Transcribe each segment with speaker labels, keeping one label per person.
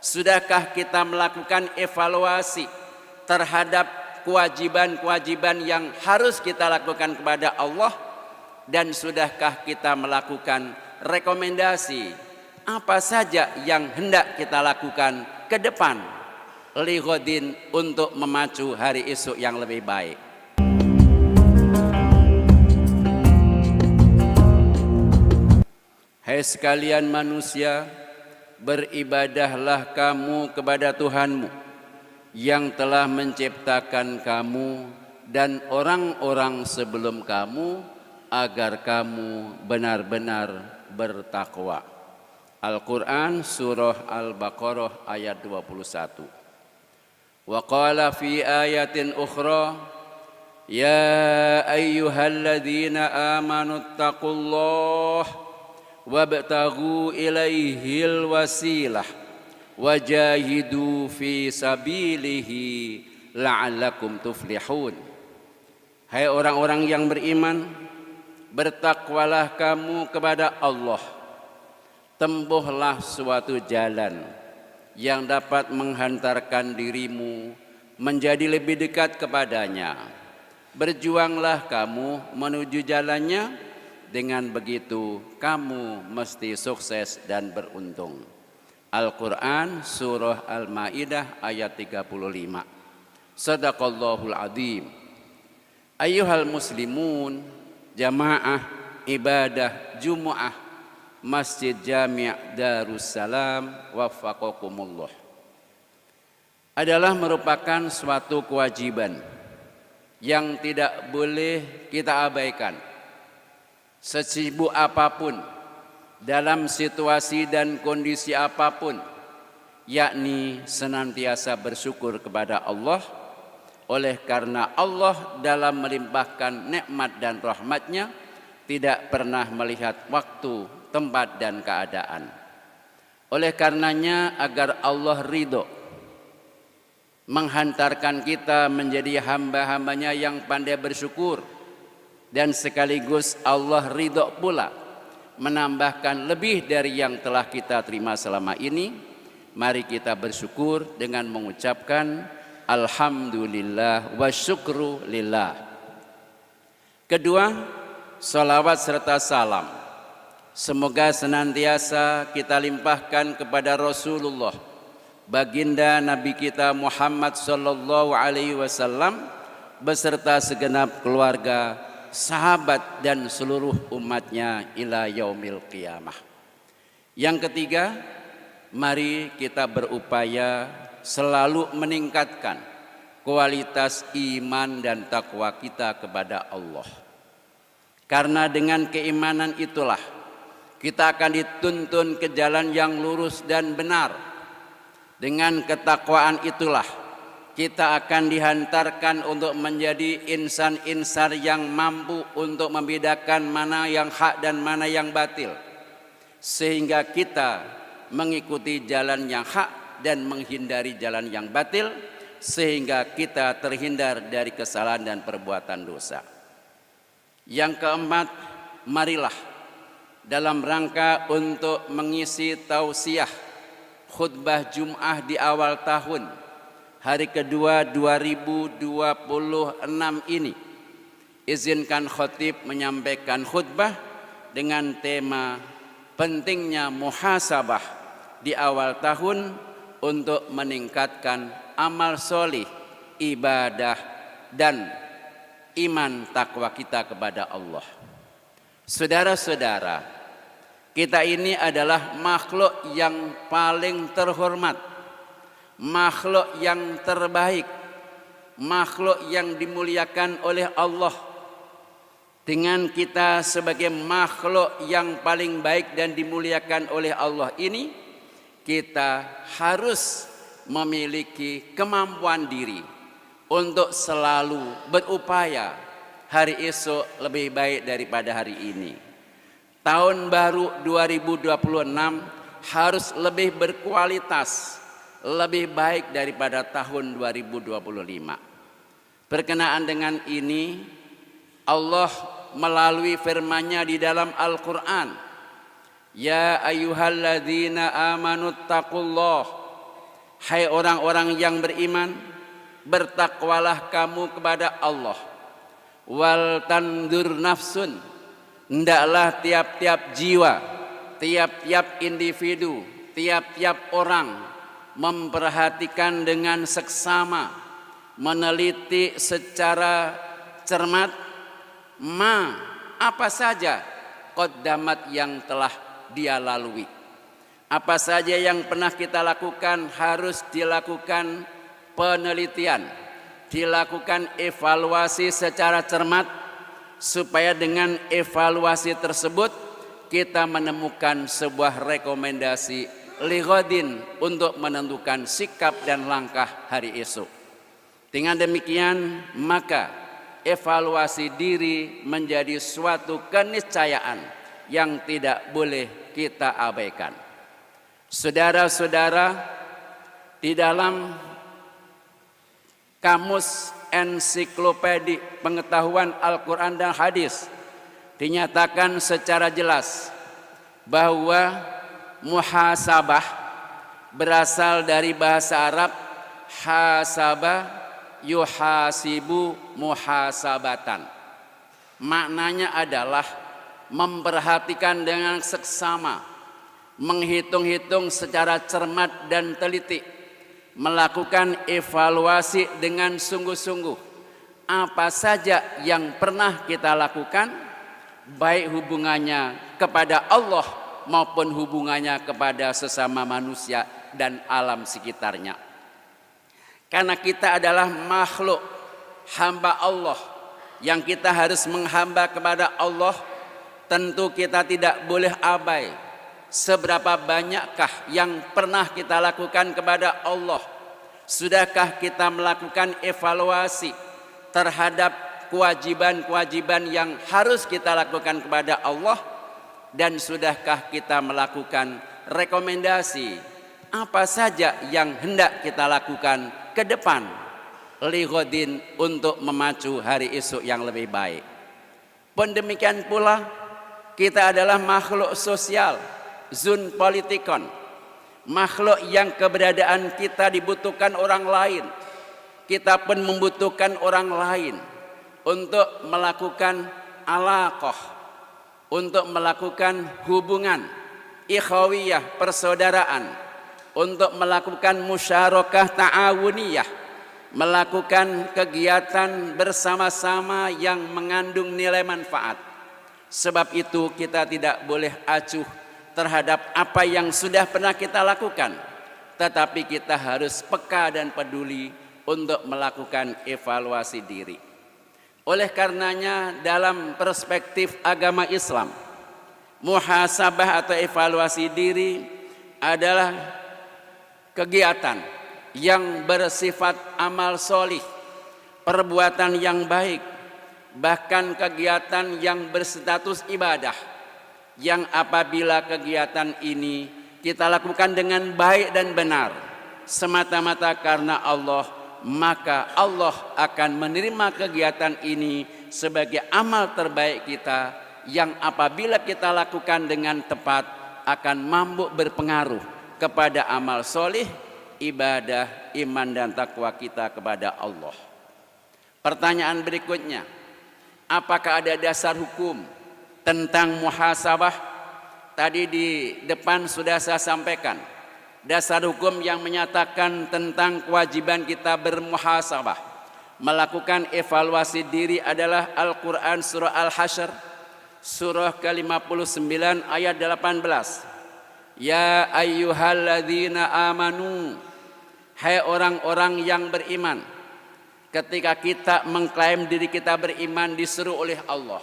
Speaker 1: Sudahkah kita melakukan evaluasi terhadap kewajiban-kewajiban yang harus kita lakukan kepada Allah? Dan sudahkah kita melakukan rekomendasi apa saja yang hendak kita lakukan ke depan ligodin untuk memacu hari esok yang lebih baik? Hai sekalian manusia, beribadahlah kamu kepada Tuhanmu yang telah menciptakan kamu dan orang-orang sebelum kamu agar kamu benar-benar bertakwa. Al-Quran Surah Al-Baqarah ayat 21. Wa qala fi ayatin ukhra, ya ayyuhalladzina amanu taqullaha wabtaghu ilaihil wasilah wajahidu fi sabilihi la'allakum tuflihun. Hai orang-orang yang beriman, bertakwalah kamu kepada Allah, tempuhlah suatu jalan yang dapat menghantarkan dirimu menjadi lebih dekat kepadanya. Berjuanglah kamu menuju jalannya, dengan begitu kamu mesti sukses dan beruntung. Al-Quran Surah Al-Ma'idah ayat 35. Sadaqallahul Azim. Ayyuhal muslimun, jamaah ibadah Jumu'ah Masjid Jami' Darussalam waffaqakumullah adalah merupakan suatu kewajiban yang tidak boleh kita abaikan. Sesibuk apapun, dalam situasi dan kondisi apapun, yakni senantiasa bersyukur kepada Allah. Oleh karena Allah dalam melimpahkan nikmat dan rahmatnya tidak pernah melihat waktu, tempat dan keadaan. Oleh karenanya agar Allah ridho menghantarkan kita menjadi hamba-hambanya yang pandai bersyukur, dan sekaligus Allah ridho pula menambahkan lebih dari yang telah kita terima selama ini. Mari kita bersyukur dengan mengucapkan alhamdulillah wa syukru lillah. Kedua, salawat serta salam semoga senantiasa kita limpahkan kepada Rasulullah, baginda Nabi kita Muhammad sallallahu alaihi wasallam beserta segenap keluarga, sahabat dan seluruh umatnya ila yaumil qiyamah. Yang ketiga, mari kita berupaya selalu meningkatkan kualitas iman dan takwa kita kepada Allah. Karena dengan keimanan itulah kita akan dituntun ke jalan yang lurus dan benar. Dengan ketakwaan itulah kita akan dihantarkan untuk menjadi insan-insan yang mampu untuk membedakan mana yang hak dan mana yang batil, sehingga kita mengikuti jalan yang hak dan menghindari jalan yang batil, sehingga kita terhindar dari kesalahan dan perbuatan dosa. Yang keempat, marilah dalam rangka untuk mengisi tausiah khutbah Jum'ah di awal tahun hari kedua 2026 ini, izinkan khotib menyampaikan khutbah dengan tema pentingnya muhasabah di awal tahun untuk meningkatkan amal solih, ibadah dan iman takwa kita kepada Allah. Saudara-saudara, kita ini adalah makhluk yang paling terhormat, makhluk yang terbaik, makhluk yang dimuliakan oleh Allah. Dengan kita sebagai makhluk yang paling baik dan dimuliakan oleh Allah ini, kita harus memiliki kemampuan diri untuk selalu berupaya hari esok lebih baik daripada hari ini. Tahun baru 2026 harus lebih berkualitas, lebih baik daripada tahun 2025. Berkenaan dengan ini, Allah melalui firman-Nya di dalam Al-Quran, ya ayyuhalladzina amanu taqullah Hai orang-orang yang beriman, bertakwalah kamu kepada Allah. Wal tandur nafsun, hendaklah tiap-tiap jiwa, tiap-tiap individu, tiap-tiap orang memperhatikan dengan seksama, meneliti secara cermat apa saja qaddamat yang telah dia lalui. Apa saja yang pernah kita lakukan harus dilakukan penelitian, dilakukan evaluasi secara cermat, supaya dengan evaluasi tersebut kita menemukan sebuah rekomendasi lighadin untuk menentukan sikap dan langkah hari esok. Dengan demikian maka evaluasi diri menjadi suatu keniscayaan yang tidak boleh kita abaikan. Saudara-saudara, di dalam kamus ensiklopedi pengetahuan Al-Quran dan Hadis dinyatakan secara jelas bahwa muhasabah berasal dari bahasa Arab hasaba yuhasibu muhasabatan. Maknanya adalah memperhatikan dengan seksama, menghitung-hitung secara cermat dan teliti, melakukan evaluasi dengan sungguh-sungguh apa saja yang pernah kita lakukan, baik hubungannya kepada Allah maupun hubungannya kepada sesama manusia dan alam sekitarnya. Karena kita adalah makhluk hamba Allah, yang kita harus menghamba kepada Allah, tentu kita tidak boleh abai. Seberapa banyakkah yang pernah kita lakukan kepada Allah? Sudahkah kita melakukan evaluasi terhadap kewajiban-kewajiban yang harus kita lakukan kepada Allah? Dan sudahkah kita melakukan rekomendasi apa saja yang hendak kita lakukan ke depan lighadin untuk memacu hari esok yang lebih baik? Pun demikian pula kita adalah makhluk sosial, zun politikon, makhluk yang keberadaan kita dibutuhkan orang lain. Kita pun membutuhkan orang lain untuk melakukan alaqah, untuk melakukan hubungan ikhawiyah, persaudaraan, untuk melakukan musyarakah ta'awuniyah, melakukan kegiatan bersama-sama yang mengandung nilai manfaat. Sebab itu kita tidak boleh acuh terhadap apa yang sudah pernah kita lakukan, tetapi kita harus peka dan peduli untuk melakukan evaluasi diri. Oleh karenanya dalam perspektif agama Islam, muhasabah atau evaluasi diri adalah kegiatan yang bersifat amal solih, perbuatan yang baik, bahkan kegiatan yang berstatus ibadah, yang apabila kegiatan ini kita lakukan dengan baik dan benar semata-mata karena Allah, maka Allah akan menerima kegiatan ini sebagai amal terbaik kita, yang apabila kita lakukan dengan tepat akan mampu berpengaruh kepada amal solih, ibadah, iman dan takwa kita kepada Allah. Pertanyaan berikutnya, apakah ada dasar hukum tentang muhasabah? Tadi di depan sudah saya sampaikan dasar hukum yang menyatakan tentang kewajiban kita bermuhasabah, melakukan evaluasi diri adalah Al-Quran surah Al-Hasyr surah ke-59 ayat 18. Ya ayyuhalladzina amanu, hai orang-orang yang beriman. Ketika kita mengklaim diri kita beriman disuruh oleh Allah.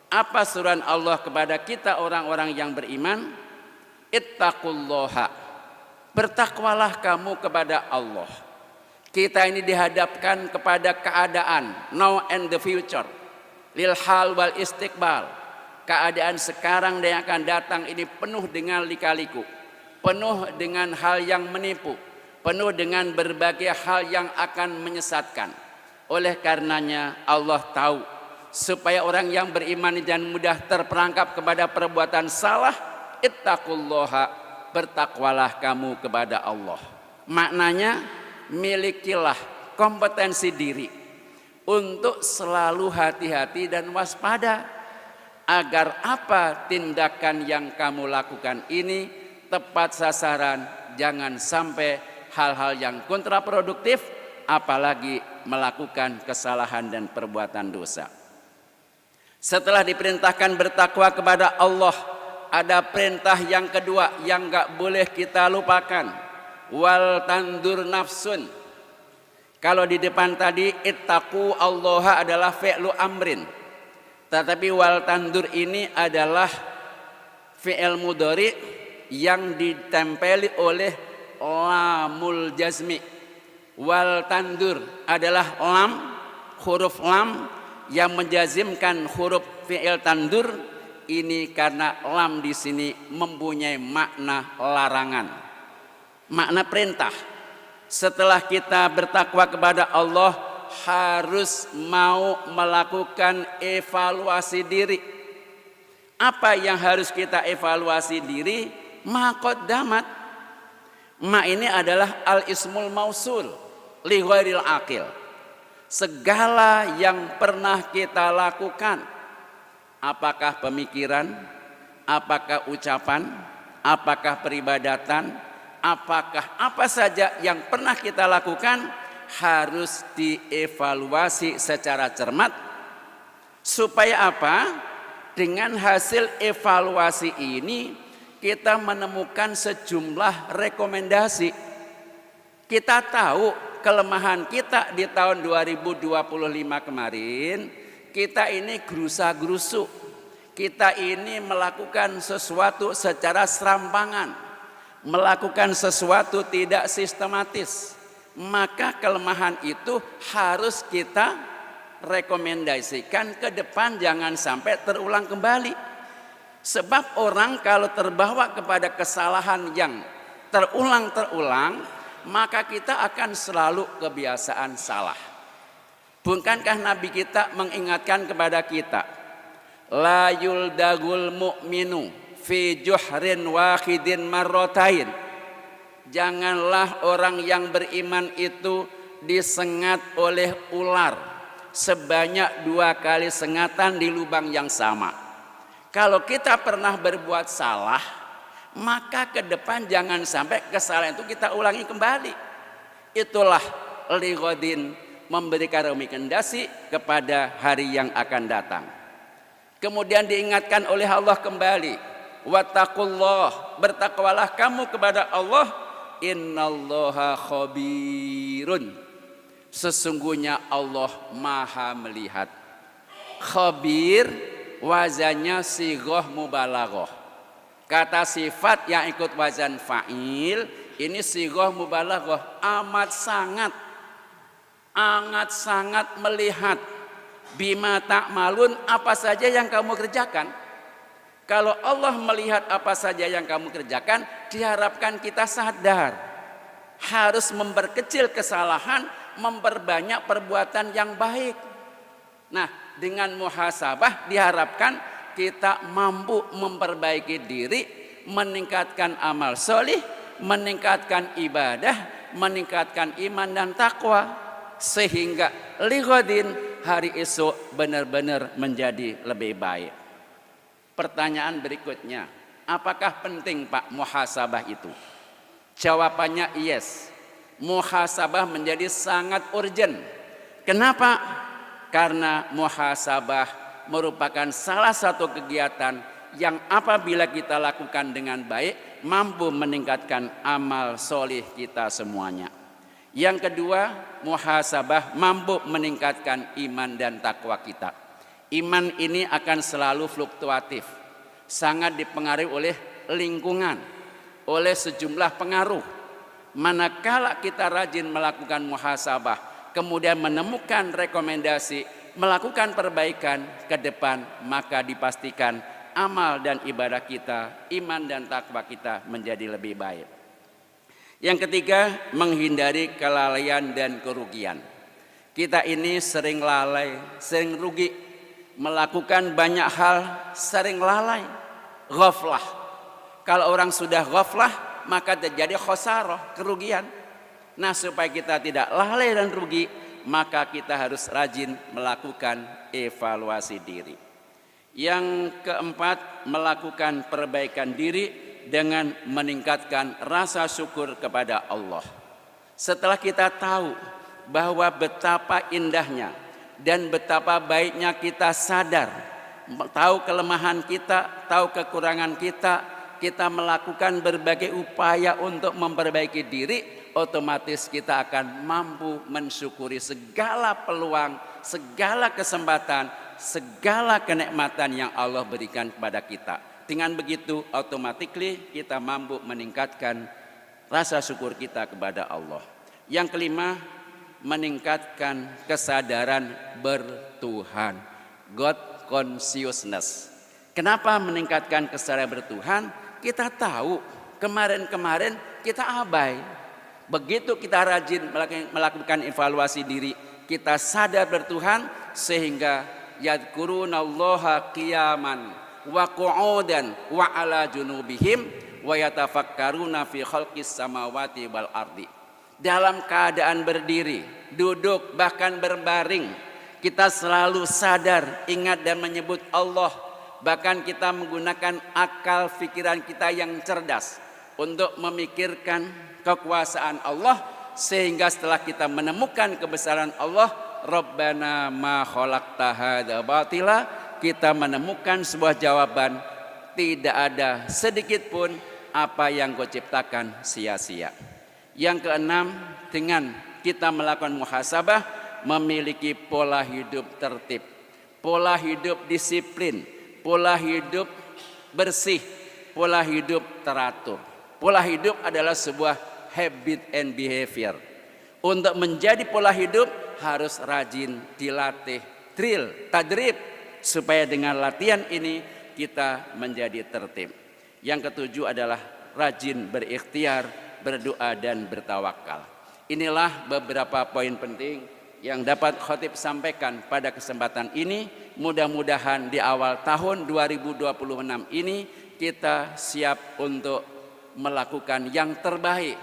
Speaker 1: Apa suruhan Allah kepada kita orang-orang yang beriman? Ittaqullaha, bertakwalah kamu kepada Allah. Kita ini dihadapkan kepada keadaan now and the future, lil hal wal istiqbal. Keadaan sekarang dan yang akan datang ini penuh dengan lika-liku, penuh dengan hal yang menipu, penuh dengan berbagai hal yang akan menyesatkan. Oleh karenanya Allah tahu, supaya orang yang beriman jangan mudah terperangkap kepada perbuatan salah, ittaqullaha, bertakwalah kamu kepada Allah. Maknanya milikilah kompetensi diri untuk selalu hati-hati dan waspada agar apa tindakan yang kamu lakukan ini tepat sasaran, jangan sampai hal-hal yang kontraproduktif, apalagi melakukan kesalahan dan perbuatan dosa. Setelah diperintahkan bertakwa kepada Allah, ada perintah yang kedua yang gak boleh kita lupakan. Wal tandur nafsun. Kalau di depan tadi ittaqu Allah adalah fi'lu amrin, tetapi wal tandur ini adalah fi'il mudhari yang ditempeli oleh lamul jazmi. Wal tandur adalah lam, huruf lam yang menjazimkan huruf fi'il tandur ini karena lam di sini mempunyai makna larangan, makna perintah. Setelah kita bertakwa kepada Allah, harus mau melakukan evaluasi diri. Apa yang harus kita evaluasi diri? Ma qaddamat. Ma ini adalah al-ismul mausul li ghairil aqil. Segala yang pernah kita lakukan, apakah pemikiran, apakah ucapan, apakah peribadatan, apakah apa saja yang pernah kita lakukan harus dievaluasi secara cermat. Supaya apa? Dengan hasil evaluasi ini kita menemukan sejumlah rekomendasi. Kita tahu kelemahan kita di tahun 2025 kemarin, kita ini gerusa-gerusu. Kita ini melakukan sesuatu secara serampangan, melakukan sesuatu tidak sistematis. Maka kelemahan itu harus kita rekomendasikan ke depan, jangan sampai terulang kembali. Sebab orang kalau terbawa kepada kesalahan yang terulang-terulang, maka kita akan selalu kebiasaan salah. Bukankah Nabi kita mengingatkan kepada kita, la yuldagul mu'minu fi juhrin wahidin marrotain. Janganlah orang yang beriman itu disengat oleh ular sebanyak 2 kali sengatan di lubang yang sama. Kalau kita pernah berbuat salah, maka ke depan jangan sampai kesalahan itu kita ulangi kembali. Itulah ligodin, memberikan rekomendasi kepada hari yang akan datang. Kemudian diingatkan oleh Allah kembali, wattaqullah, bertakwalah kamu kepada Allah, innallaha khabirun, sesungguhnya Allah maha melihat. Khabir wazannya sighah mubalaghah. Kata sifat yang ikut wazan fa'il ini sighah mubalaghah, amat sangat melihat bima ta'malun, apa saja yang kamu kerjakan. Kalau Allah melihat apa saja yang kamu kerjakan, diharapkan kita sadar, harus memperkecil kesalahan, memperbanyak perbuatan yang baik. Nah, dengan muhasabah diharapkan kita mampu memperbaiki diri, meningkatkan amal solih, meningkatkan ibadah, meningkatkan iman dan takwa, sehingga ligodin hari esok benar-benar menjadi lebih baik. Pertanyaan berikutnya, apakah penting Pak muhasabah itu? Jawabannya yes. Muhasabah menjadi sangat urgent. Kenapa? Karena muhasabah merupakan salah satu kegiatan yang apabila kita lakukan dengan baik mampu meningkatkan amal solih kita semuanya. Yang kedua, muhasabah mampu meningkatkan iman dan takwa kita. Iman ini akan selalu fluktuatif, sangat dipengaruhi oleh lingkungan, oleh sejumlah pengaruh. Manakala kita rajin melakukan muhasabah, kemudian menemukan rekomendasi, melakukan perbaikan ke depan, maka dipastikan amal dan ibadah kita, iman dan takwa kita menjadi lebih baik. Yang ketiga, menghindari kelalaian dan kerugian. Kita ini sering lalai, sering rugi, melakukan banyak hal sering lalai, ghaflah. Kalau orang sudah ghaflah, maka terjadi khosarah, kerugian. Nah, supaya kita tidak lalai dan rugi, maka kita harus rajin melakukan evaluasi diri. Yang keempat, melakukan perbaikan diri dengan meningkatkan rasa syukur kepada Allah. Setelah kita tahu bahwa betapa indahnya dan betapa baiknya kita sadar, tahu kelemahan kita, tahu kekurangan kita, kita melakukan berbagai upaya untuk memperbaiki diri, otomatis kita akan mampu mensyukuri segala peluang, segala kesempatan, segala kenikmatan yang Allah berikan kepada kita. Dengan begitu, otomatis kita mampu meningkatkan rasa syukur kita kepada Allah. Yang kelima, meningkatkan kesadaran bertuhan, God consciousness. Kenapa meningkatkan kesadaran bertuhan? Kita tahu kemarin-kemarin kita abai. Begitu kita rajin melakukan evaluasi diri, kita sadar bertuhan, sehingga yadkurunallaha qiyaman wa qu'udan wa ala junubihim wa yatafakkaruna fi khalqis samawati wal ardi. Dalam keadaan berdiri, duduk, bahkan berbaring, kita selalu sadar, ingat dan menyebut Allah. Bahkan kita menggunakan akal pikiran kita yang cerdas untuk memikirkan kekuasaan Allah, sehingga setelah kita menemukan kebesaran Allah, Rabbana ma khalaqta hadza batila, kita menemukan sebuah jawaban, tidak ada sedikit pun apa yang Kau ciptakan sia-sia. Yang keenam, dengan kita melakukan muhasabah, memiliki pola hidup tertib, pola hidup disiplin, pola hidup bersih, pola hidup teratur. Pola hidup adalah sebuah habit and behavior. Untuk menjadi pola hidup harus rajin dilatih, drill, tadrib, supaya dengan latihan ini kita menjadi tertib. Yang ketujuh adalah rajin berikhtiar, berdoa dan bertawakal. Inilah beberapa poin penting yang dapat khotib sampaikan pada kesempatan ini. Mudah-mudahan di awal tahun 2026 ini kita siap untuk melakukan yang terbaik,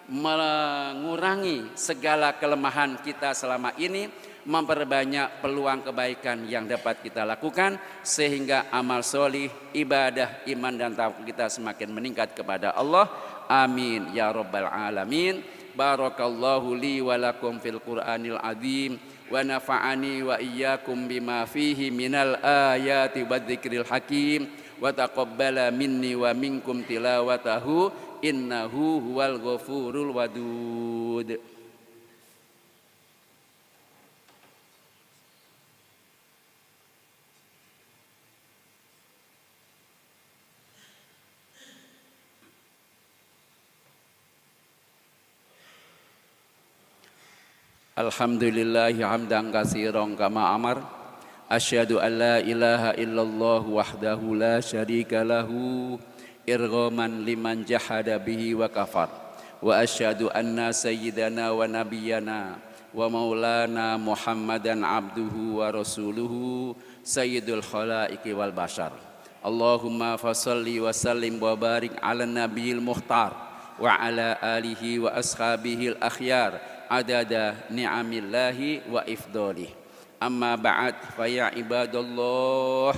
Speaker 1: mengurangi segala kelemahan kita selama ini, memperbanyak peluang kebaikan yang dapat kita lakukan, sehingga amal solih, ibadah, iman dan tawakal kita semakin meningkat kepada Allah. Amin ya rabbal alamin. Barakallahu li wa lakum fil Qur'anil azim wa nafa'ani wa iyyakum bima fihi minal ayati wadh-dzikril hakim wa taqabbala minni wa minkum tilawatahu innahu huwal ghafurul wadud. Alhamdulillahi hamdan katsiran kama amar. Asyhadu an la ilaha illallah wahdahu la syarika lahu irghaman liman jahada bihi wa kafar. Wa asyhadu anna sayyidana wa nabiyyana wa maulana Muhammadan abduhu wa rasuluhu sayyidul khalaiqi wal bashar. Allahumma fasalli wa sallim wa barik ala nabiyil muhtar wa ala alihi wa ashabihi al akhyar adada ni'amillahi wa ifdalih. Amma ba'd, fa ya ibadallah,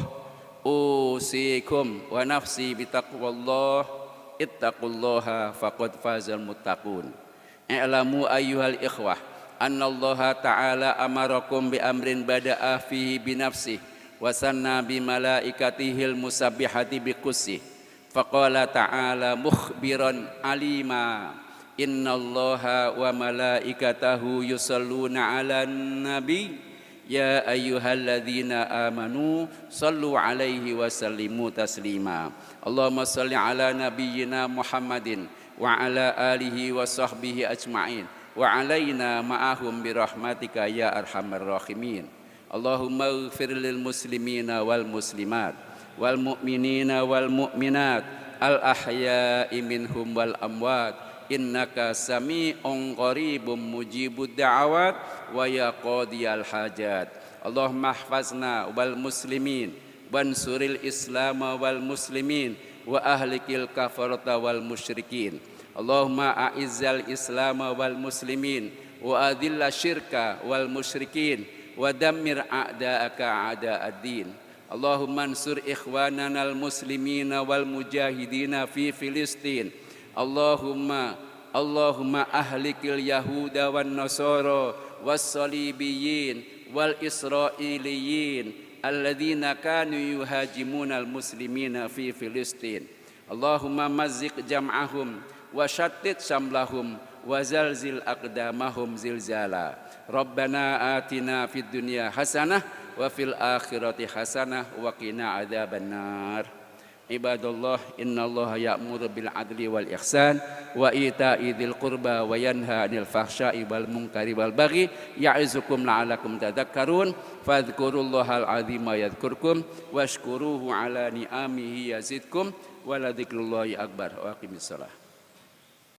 Speaker 1: usikum wa nafsi bitaqwallah, ittaqullaha faqad fazal muttaqun. I'lamu ayyuhal ikhwah annallaha ta'ala amarakum bi amrin bada'a fihi bi nafsihi wa sanna bi malaikatihil musabbihati bi qussihi. Faqala ta'ala mukhbiran alima, innallaha wa malaikatahu yusalluna 'alan nabi ya ayyuhalladzina amanu sallu 'alaihi wa sallimu taslima. Allahumma salli 'ala nabiyyina Muhammadin wa 'ala alihi wa sahbihi ajma'in wa 'alaina ma'ahum bi rahmatika ya arhamar rahimin. Allahumma ighfir lil muslimina wal muslimat wal mu'minina wal mu'minat al ahya'i minhum wal amwat innaka sami'un qaribun mujibud da'awat wa ya qadiyal hajat. Allahumma ihfazna wal muslimin wansuril islam wal muslimin wa ahlikil kafarata wal musyrikin Allahumma a'izzal Islam wal muslimin wa adilla syirka wal musyrikin wa dammir a'da'aka a'da'ad-din. Allahumma ansur ikhwanana al muslimina wal mujahidina fi Filistin. Allahumma ahlikil yahuda wan nasara was salibiyyin wal israiliyin alladzina kanu yuhajimuna al muslimina fi Filistin. Allahumma mazziq jam'ahum wa shattit samlahum wa zalzil aqdamahum zilzala. Rabbana atina fid dunya hasanah wa fil akhirati hasanah wa qina adzabannar. Ibadallah, innallaha ya'muru bil adli wal ihsan wa ita'i dzil qurba wa yanha 'anil fahsya'i wal munkari wal baghi ya'izukum la'allakum tadhakkarun. Fadhkurullahal 'azima yadhkurkum washkuruhu 'ala ni'amihi yazidkum wa la dzikrullahi akbar. Wa aqimissalah.